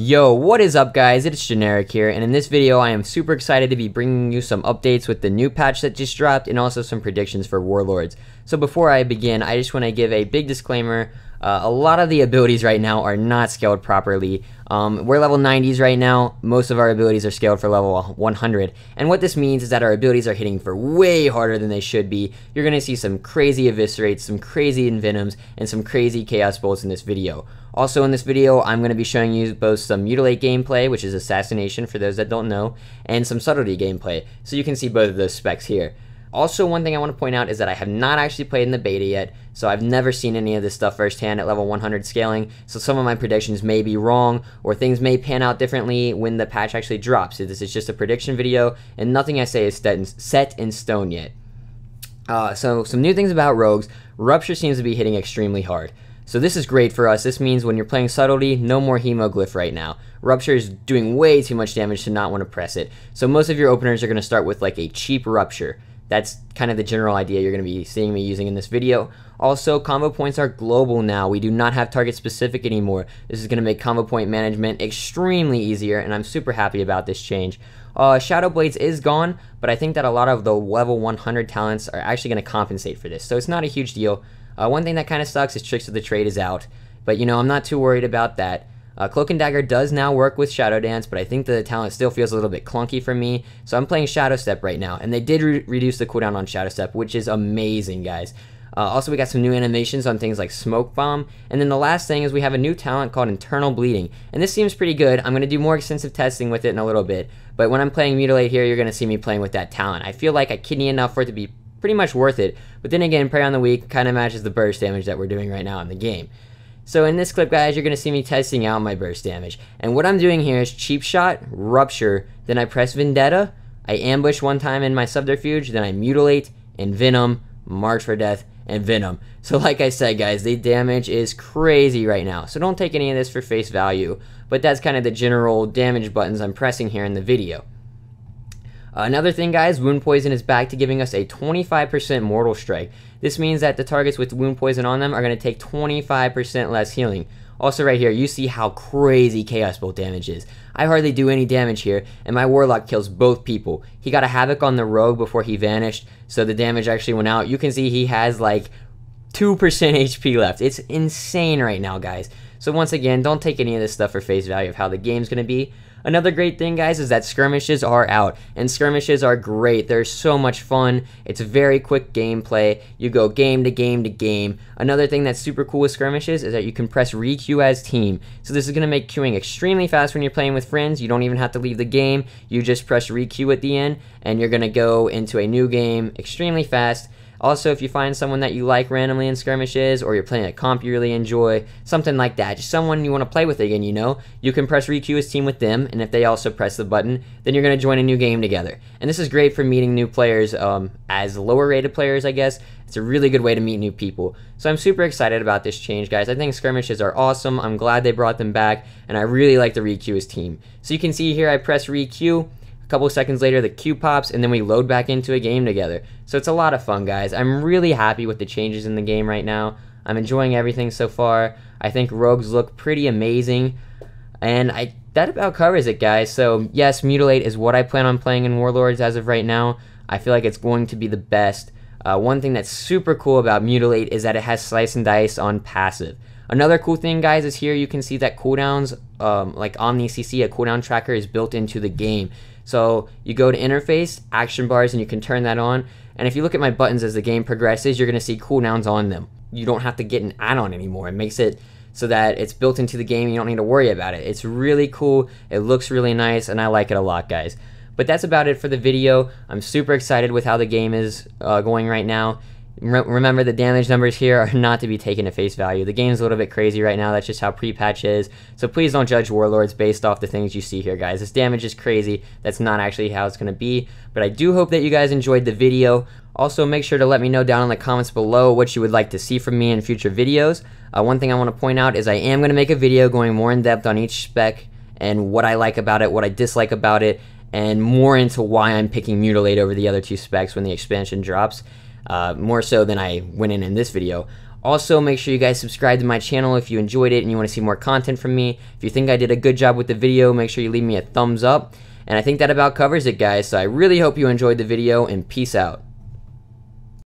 Yo, what is up guys, it's Generic here, and in this video I am super excited to be bringing you some updates with the new patch that just dropped and also some predictions for Warlords. So before I begin, I just want to give a big disclaimer. A lot of the abilities right now are not scaled properly. We're level 90s right now, most of our abilities are scaled for level 100, and what this means is that our abilities are hitting for way harder than they should be. You're going to see some crazy eviscerates, some crazy envenoms, and some crazy chaos bolts in this video. Also in this video, I'm going to be showing you both some mutilate gameplay, which is assassination for those that don't know, and some subtlety gameplay, so you can see both of those specs here. Also, one thing I want to point out is that I have not actually played in the beta yet, so I've never seen any of this stuff firsthand at level 100 scaling, so some of my predictions may be wrong, or things may pan out differently when the patch actually drops. So this is just a prediction video, and nothing I say is set in stone yet. So some new things about rogues. Rupture seems to be hitting extremely hard. So this is great for us. This means when you're playing subtlety, no more hemoglyph right now. Rupture is doing way too much damage to not want to press it. So most of your openers are going to start with like a cheap rupture. That's kind of the general idea you're going to be seeing me using in this video. Also, combo points are global now. We do not have target specific anymore. This is going to make combo point management extremely easier, and I'm super happy about this change. Shadow Blades is gone, but I think that a lot of the level 100 talents are actually going to compensate for this, so it's not a huge deal. One thing that kind of sucks is Tricks of the Trade is out, but you know, I'm not too worried about that. Cloak and Dagger does now work with Shadow Dance, but I think the talent still feels a little bit clunky for me, so I'm playing Shadow Step right now, and they did reduce the cooldown on Shadow Step, which is amazing, guys. Also, we got some new animations on things like Smoke Bomb, and then the last thing is we have a new talent called Internal Bleeding, and this seems pretty good. I'm going to do more extensive testing with it in a little bit, but when I'm playing Mutilate here, you're going to see me playing with that talent. I feel like I kidney enough for it to be pretty much worth it, but then again, Prey on the Weak kind of matches the burst damage that we're doing right now in the game. So in this clip, guys, you're going to see me testing out my burst damage, and what I'm doing here is Cheap Shot, Rupture, then I press Vendetta, I ambush one time in my Subterfuge, then I Mutilate, Envenom, March for Death, and Venom. So like I said, guys, the damage is crazy right now, so don't take any of this for face value, but that's kind of the general damage buttons I'm pressing here in the video. Another thing, guys, Wound Poison is back to giving us a 25% Mortal Strike. This means that the targets with Wound Poison on them are going to take 25% less healing. Also right here, you see how crazy Chaos Bolt damage is. I hardly do any damage here, and my Warlock kills both people. He got a Havoc on the Rogue before he vanished, so the damage actually went out. You can see he has like 2% HP left. It's insane right now, guys. So once again, don't take any of this stuff for face value of how the game's going to be. Another great thing, guys, is that skirmishes are out, and skirmishes are great. They're so much fun. It's very quick gameplay. You go game to game to game. Another thing that's super cool with skirmishes is that you can press re-queue as team. So this is going to make queuing extremely fast when you're playing with friends. You don't even have to leave the game. You just press re-queue at the end, and you're going to go into a new game extremely fast. Also, if you find someone that you like randomly in skirmishes, or you're playing a comp you really enjoy, something like that, just someone you want to play with again, you know, you can press re-queue as team with them, and if they also press the button, then you're going to join a new game together. And this is great for meeting new players, as lower rated players, I guess. It's a really good way to meet new people. So I'm super excited about this change, guys. I think skirmishes are awesome. I'm glad they brought them back, and I really like the re-queue as team. So you can see here I press re-queue. Couple seconds later the queue pops, and then we load back into a game together. So it's a lot of fun, guys. I'm really happy with the changes in the game right now. I'm enjoying everything so far. I think rogues look pretty amazing, and that about covers it, guys. So yes, Mutilate is what I plan on playing in Warlords as of right now. I feel like it's going to be the best. One thing that's super cool about Mutilate is that it has Slice and Dice on passive. Another cool thing, guys, is here you can see that cooldowns, like Omni CC, a cooldown tracker is built into the game. So you go to interface, action bars, and you can turn that on. And if you look at my buttons as the game progresses, you're going to see cooldowns on them. You don't have to get an add-on anymore. It makes it so that it's built into the game. You don't need to worry about it. It's really cool. It looks really nice, and I like it a lot, guys. But that's about it for the video. I'm super excited with how the game is going right now. Remember, the damage numbers here are not to be taken at face value. The game's a little bit crazy right now. That's just how pre-patch is. So please don't judge Warlords based off the things you see here, guys. This damage is crazy. That's not actually how it's going to be. But I do hope that you guys enjoyed the video. Also, make sure to let me know down in the comments below what you would like to see from me in future videos. One thing I want to point out is I am going to make a video going more in depth on each spec and what I like about it, what I dislike about it, and more into why I'm picking Mutilate over the other two specs when the expansion drops. More so than I went in this video. Also, make sure you guys subscribe to my channel if you enjoyed it and you want to see more content from me. If you think I did a good job with the video, make sure you leave me a thumbs up. And I think that about covers it, guys. So I really hope you enjoyed the video, and peace out.